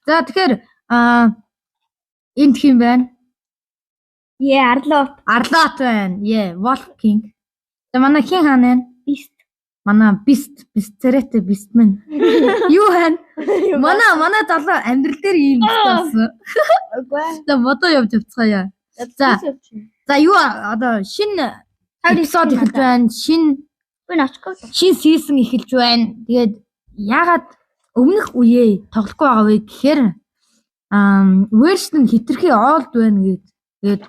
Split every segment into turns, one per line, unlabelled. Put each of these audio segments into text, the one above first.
За тэгэхээр энд хэм байна?
Арлот.
Арлот байна. Wolf King. За манай хин хаана байна?
Бист.
Манай Бистерэтэ Бистмен. Юу байна? Манай залуу амьдрал дээр ийм болсон. За бодоо явж авцгаая. За юу одоо шинэ эпизод эхэлж байна. Шинэ сизон эхэлж байна. Тэгээд ягаад өмнөх үеэ тоглохгүй байгаа вэ гэхээр вершн нь хитрхи оолд байна гээд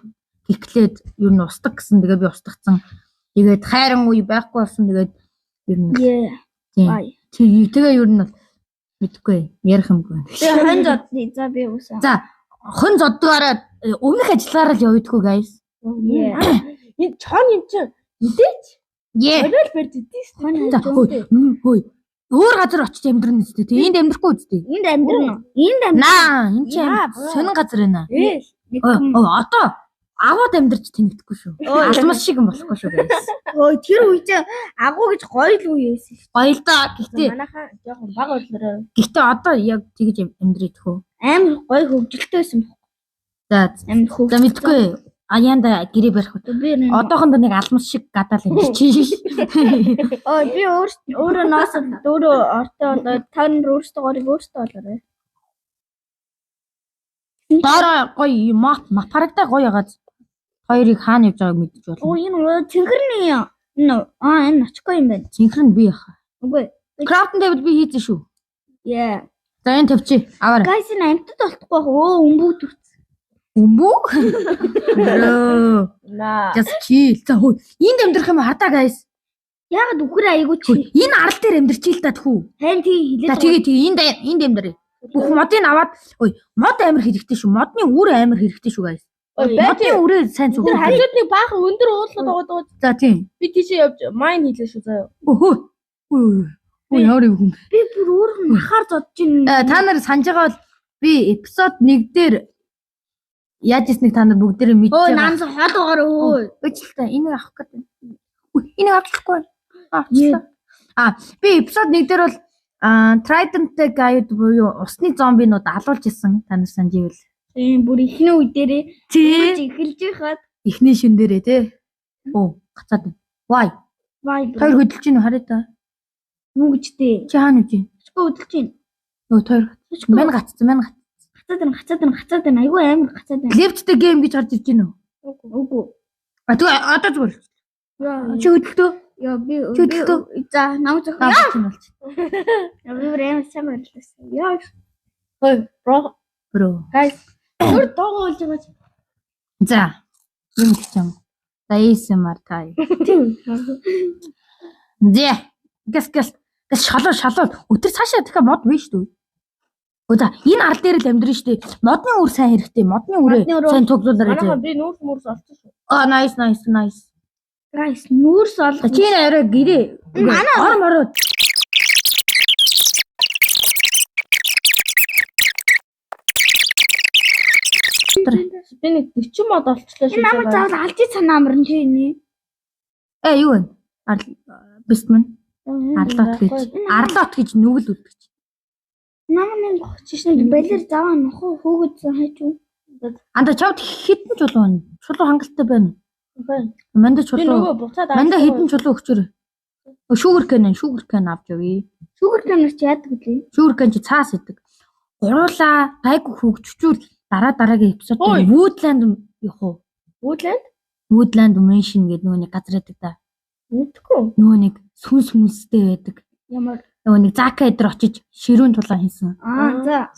гэхлээд юу н устдаг гэсэн. Тэгээд би устгацсан. Тэгээд хайран үе байхгүй болсон. Тэгээд ер нь тэгээ ер нь мэдгүй ярих юм байна.
Хон зодны за би үсэн.
За хон зоддгаараа өмнөх ажиллаараа л явдаггүй guys.
Энэ чон юм чинь мэдээч. Орой барьд идэв.
Хөөе. Өөр газар очиж амьдрын үстэй. Тэгээ энд амьдрахгүй үстэй.
Энд амьдрна.
Наа, энэ чинь сонин газар байна. Одоо аваад амьдрч тэнэгдэхгүй шүү. Алмас шиг юм болохгүй шүү guys.
Тэр үед агуу гэж гоё л үе байсан шүү.
Гоё л да. Гэхдээ
манайхаа жоохон бага болоорой.
Гэхдээ одоо яг тэгж амьдрэх хөө.
Амар гоё хөвгөлтэй байсан баг.
За
амар хөвгөл.
За мэдгүй. Аяанда гэрээ барих үү. Одоохондоо нэг алмас шиг гадаал юм чи.
Би өөрөө ноос өөрөө ортой болоод тань өөртөө горыг өөртөө болоорой.
Дараа гоё мат харагтай гоё ягаад хоёрыг хаана явж байгааг мэдэж байна.
Энэ цэнхэрний энэ очко юм байна.
Цэнхэр нь би яхаа.
Үгүй.
Crafting table би хийсэн шүү. За энэ тавьчих. Аваар.
Guys энэ амтд болтохгүй өмбөг төрц.
Өмбөг? Just chill. За хөө. Энд амьдрах юм хардаа guys.
Яагаад үхэр айгуу чи.
Энэ арал дээр амьдрчил та тхүү.
Тань тий хэлээд.
За тэгээ энд амьдрий. Бүх модыг аваад мод амар хэрэгтэй шүү. Модны үр амар хэрэгтэй шүү guys. Модны үрээ сайн зүг.
Тэр хажуудны баахан өндөр уулууд байгаа.
За тийм.
Би тийшээ явж майн хийлээ шүү заяа.
Өө яарыг хүн.
Би бүр өөр хүн махаар зодж ин.
Та нар санаж байгаа бол би эпизод 1 дээр яаж ийснийг та нар бүгдээрээ мэдж
байгаа. Өө намс хол байгаа өө.
Өчлээ энийг авах гэдэг. Энийг авахгүй. Би эпизод 1 дээр бол Trident-тэй гайд буюу усны зомбинууд алуулж исэн. Та нар санаж ивэл.
Тийм бүр ихний үе дээрээ эхэлж байхад
ихний шин дээрээ тий. Гацаад байна. Why? Хоёр хөдөлж ийн хараа та.
Юу гэжтэй?
Чи хаана үж ийн?
Өчгөө хөдөлж ийн.
Хоёр. Мэн гацсан.
Гацаад байна. Айгүй амар гацаад байна.
Левчтэй гейм гэж харж ирж гин үү?
Үгүй.
Тэгээ одоо зүгээр. Чи хөдөлтөө?
Би
хөдөлтөө.
За намайг зөвхөн
чинь болчих.
Би амар сайн байлаа. Яа.
Бро. Guys, өөр доогоо болж байгаа.
За. Юм хийчихэм. За ASMR тай. Зэ. Гэс шалуу. Өтөр цаашаа дахиад мод вэ шүү дээ. За энэ арал дээр л амьдрын шүү дээ. Модны үр сайн хэрэгтэй. Модны үрээ сайн тоглуулаарай.
Манайха би нүүрс олсон шүү.
Nice.
Guys, нүүрс олох.
Чи арай гэрээ. Манай ороо.
Би нэг 40 мод олчлаа шүү.
Намайг заавал алж санаа амарна чи энэ.
Юу вэ? Бистмэн. Арлот гэж нүгэл үдчих.
Намайг гохчих шин балер заваа нохоо хөөгд хайч уу.
Анда чавд хитэн чулуу байна. Чулуу хангалттай байна. Манда чулуу. Манда хитэн чулуу өгчөөр. Шүүгэр кэн авч явъя.
Шүүгэр кэнэр чи яадаг вэ?
Шүүгэр кэн чи цаас идэг. Гуруула гайгүй хөгжчүүл дараагийн эпизод Woodland явах уу? Woodland Mansion гэдэг нөгөө нэг газар байдаг да.
Мэдгүй.
Нөгөө нэг сүнстэй байдаг.
Ямар
нөгөө нэг Зака эдэр очиж ширүүн тулаан хийсэн.
За.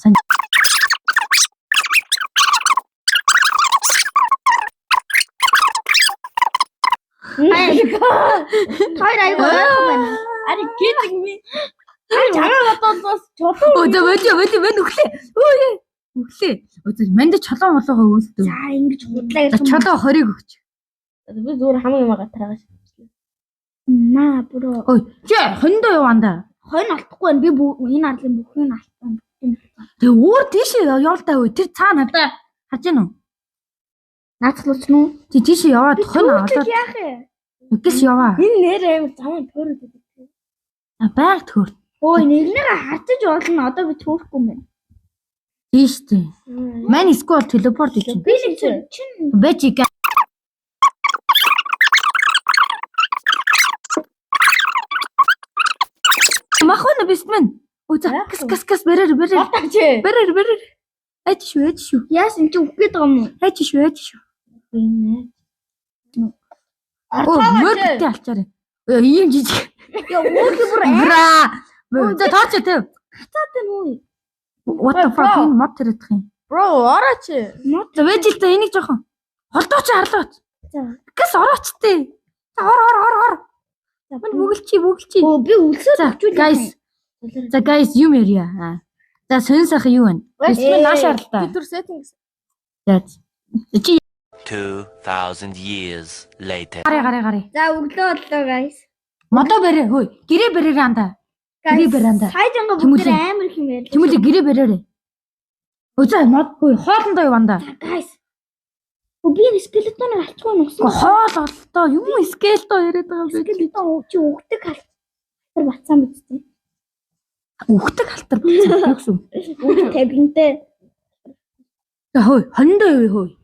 Хоёр айгүй байна.
Ари гэдэг ми. Чамаа бодоос чулуу.
Мэн өглөө. Манд чулуу молоогоо үүлдэг.
За ингэж худлаа гэж.
Чулуу 20-ыг өгч.
Би зүгээр хамаг юм гатаргаа шүү.
Наа бро.
Чи хондоо яваанда.
Хойно алдахгүй байна. Би энэ арлын бүхнийг алдсан.
Тэгээ өөр тийш явалтаа үе. Тэр цаана надаа харж гинөө.
Наацлууч нү?
Чи тийш яваад хойно
аваад. Яах вэ?
Үгээс яваа.
Энэ нэр амар замын төрөд байдаг.
Байг төр.
Ой, нэгнийгээ хатаж болно. Одоо би төөрөхгүй юм байна.
Тийш тий. Мань скол телепорт гэж.
Би нэг чинь
Бэжиг. Махна бисмэн. Үзэ. Кас бэрэр.
Батагч.
Бэрэр. Айч шүү.
яасан чи үхэх гээд байгаа юм уу?
Айч шүү. Мөрдтэй алчаар. Ийм жижиг.
Яа өөдөө бүр
Бра. За тооч төв.
хатаатай нүү.
What the fuck энэ мод тэрэх юм.
Bro, орооч.
За вэжилтэй энийг жоохон холдооч харлаач.
За.
Гэс ороочтой. За ор. Мань бүгэлчи.
Оо би үлсээд
За guys юм ярья. За сонь сайхан юу вэ? Бисмэн нааш харалтаа.
Бид түр settings.
За. Чи
2,000 years later.
гараа.
За өглөө боллоо guys.
Модо бэрээ хөөе. Гэрээ бэрээрээ анда. Гэрээ бэрэнда.
Сайжанга бүгд амар их юм ярьлаа.
Тэмүүл гэрээ бэрээрээ. Үзээ мод хөөе хоолндоо юу анда.
Guys. Би скелетоноор алцгүй нусан.
Гэхдээ хоол олтоо юм скелетоо яриад байгаа юм бэ?
Скелетон чи өгдөг халтар бацсан биз дээ.
Үхдэг халтар болсон юу гэсэн.
Өгдөг табинтэй.
За хөөе хондоо юу хөөе.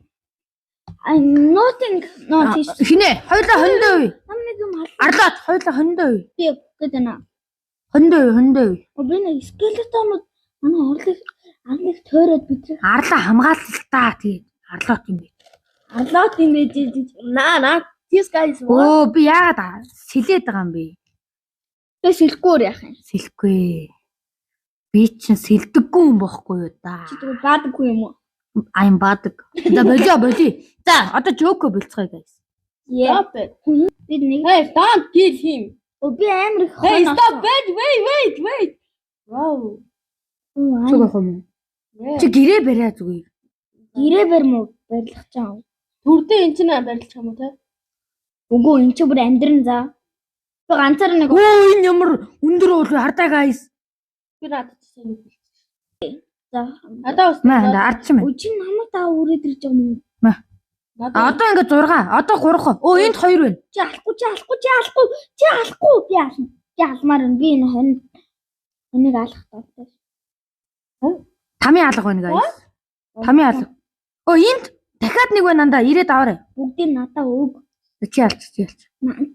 Nothing not is.
Хинэ хоёлаа хондоо юу.
Нам нэг юм
Арлаад хоёлаа хондоо юу.
би өгдөг байна.
Хондоо юу.
Би нэг скелетонууд манай орлыг тойроод бидрээ.
Арлаа хамгаалалтаа тэгээд арлаад юм бэ.
Арлаад юм байж.
Наа. This guy is what?
Оо би яагаад сэлээд байгаа юм бэ?
Би сэлгүүр яах юм.
Сэлэхгүй. Би чинь сэлдэггүй юм бохгүй юу да.
Чи тэгвэл баадаггүй юм уу?
I'm бадаг. За боли. За одоо жоко болцгоё guys.
Stop it.
Би нэг
Hey, don't kill him.
би амар их
Hey, stop it. Wait. Bro.
Цогох юм. Чи гэрээ бариа зүгээр.
Гэрээ барьмуу барилах чам.
Түрдээ эн чинь барилж юм уу те?
Үгүй эн чи бүр амьдран за. Би ганцаар нэг
Оо энэ ямар өндөр уул хардаа guys.
Би надад чинь юм.
за.
Надаа ус.
Маа ард чинь.
Үчи намайг таа үрээд ирж байгаа юм.
Надаа.
Одоо ингээд 6. Одоо 3. Оо энд 2 байна.
Чи алахгүй. Би ална. Би алмаар байна. Би энэ энийг алах таатай.
Тамийн алга байна guys. Тамийн алга. Оо энд дахиад нэг байна анда ирээд аваарай.
Бүгдийг надаа өг.
Чи ялч.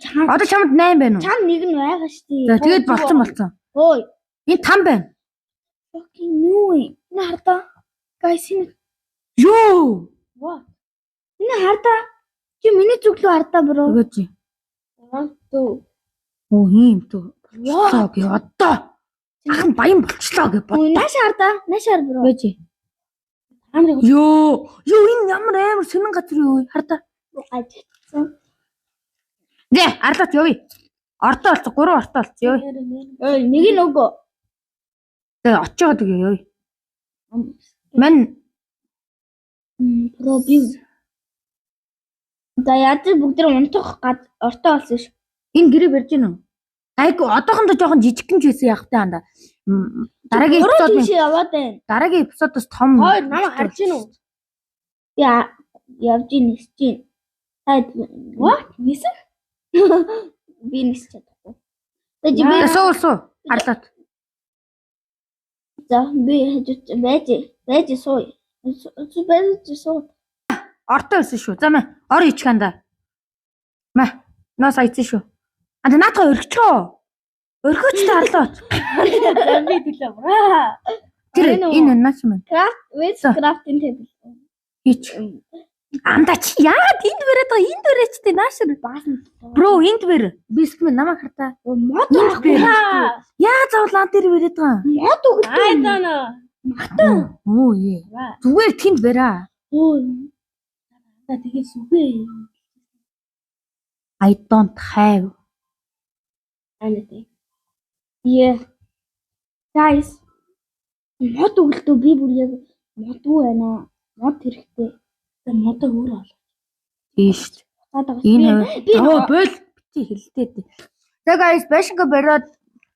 Чам
Одоо чамд 8 байна уу?
чам нэг нь байгаа штий.
За тэгээд болцсон.
Ой.
Энд 5 байна.
Fucking new. Нарда. Guys энэ
Юу?
What?
хардаа. Чи миний зүг лөө хардаа бро.
Тэгээд чи.
Түү.
Оо ийм түү. Болцоо гэ одоо. Ахан баян болчлоо гэ бод.
Нааш хар бро.
Бэж.
Амар
Ёо энэ ямар сонин газар юу хардаа.
Ажигсан.
Гэ арлаад явъя. Ортоо болцоо 3 ортоо болцоо явъя.
Ой нэг нь өгөө.
Тэгээ очиод явъя. Мань
Бро би. За яаж бүгд унтах ортоо болсон ш.
энэ гэрээ барьж гин үү? Айгу одоохондоо жоохон жижигхэн ч байсан явахтай анда. Дараагийн эпизод
Чи яваад байна.
дараагийн эпизодоос том.
Хоёр намайг харж гин үү?
Яа явж нисэж гин.
What? Нисэх?
Би нисэж чадахгүй. Тэгэж би
Суу арлаад.
за би байж суу. Байж суу.
Ортоо байсан шүү. За мэ ор ичганда. Мэ наас айцсан шүү. Анда наадгаа өргөчөө. Өргөөчтэй арлаад.
Би төлөө бра.
Тэр энэ наач юм.
Crafting table.
Хич. Анда чи яагаад энд бариад байгаа? Энд бариачтай наашир.
Баасан.
Бро энд бэр. Бисмэн намайг хартаа.
Мод
Энд бэр.
Аа.
Яа заавал ан дээр бариад байгаа?
мод өгдөг.
I don't know.
Оо ээ. Зүгээр тэнд бариа.
Та тэгээд сүгэ.
I don't have.
Anything.
Yeah. Guys. Мод өгөлтөө би бүр яг модгүй байна. Мод хэрэгтэй.
Тэр модоо өөр бол.
Тийш.
Энэ
Би оо бол бити хэлтэй. За guys, башинга бариад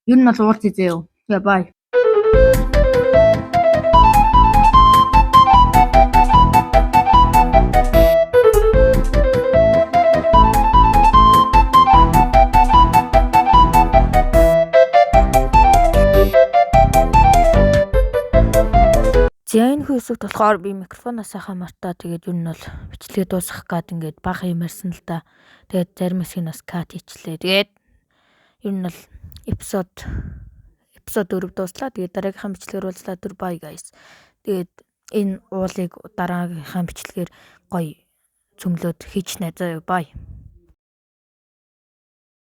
ер нь бол уулзъя зөө. За bye.
За энэ хүйсэгт болохоор би микрофоноос хаа мартаа тэгээд юу нь бол бичлэгээ дуусгах гээд ингээд бага юм ярьсан л да. Тэгээд зарим хэсгийг бас кат хийчлээ. Тэгээд юу нь бол эпизод 4 дуслаа. Тэгээд дараагийнхаа бичлэгээр уулзлаа. Bye guys. Тэгээд энэ уулыг дараагийнхаа бичлэгээр гоё цөмлөд хийчихнэ. Заа юу bye.